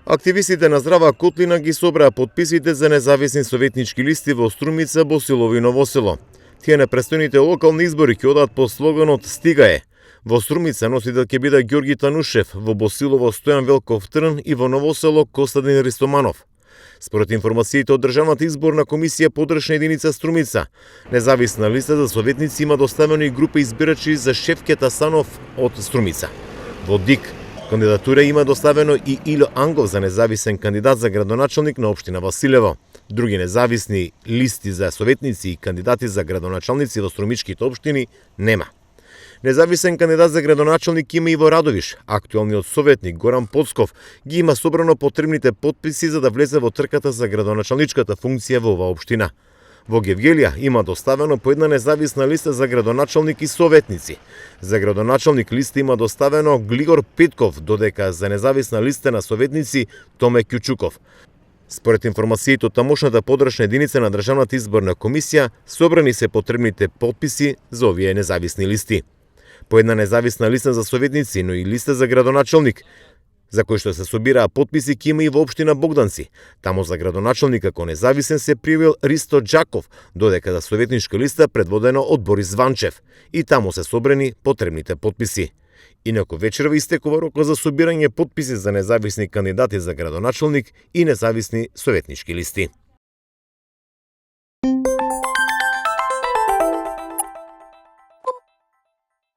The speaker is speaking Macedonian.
Активистите на Здрава Котлина ги собраа потписите за независни советнички листи во Струмица, Босилово и Ново село. Тие на престојните локални избори ќе одат по слоганот "Стига е". Во Струмица носител ќе биде Ѓорги Танушев, во Босилово Стојан Велков Трн и во Ново село Костадин Ристоманов. Според информациите од Државната изборна комисија подршна единица Струмица, независна листа за советници има доставено и група избирачи за Шефкет Асанов од Струмица. Во ДИК кандидатура има доставено и Ило Ангов за независен кандидат за градоначалник на општина Василево. Други независни листи за советници и кандидати за градоначалници во струмичките општини нема. Независен кандидат за градоначалник има и во Радовиш. Актуелниот советник Горан Поцков ги има собрано потребните потписи за да влезе во трката за градоначалничката функција во оваа општина. Во Гевгелија има доставено по една независна листа за градоначалник и советници. За градоначалник листа има доставено Глигор Петков, додека за независна листа на советници Томе Кјучуков. Според информациите од тамошната подршна единица на Државната изборна комисија, собрани се потребните потписи за овие независни листи. По една независна листа за советници, но и листа за градоначалник, за кој што се собираа потписи, ќе има и во општина Богданци. Тамо за градоначалник како независен се пријавил Ристо Џаков, додека за советничка листа предводено од Борис Ванчев. И тамо се собрани потребните потписи. Инаку вечерва истекува рокот за собирање потписи за независни кандидати за градоначалник и независни советнички листи.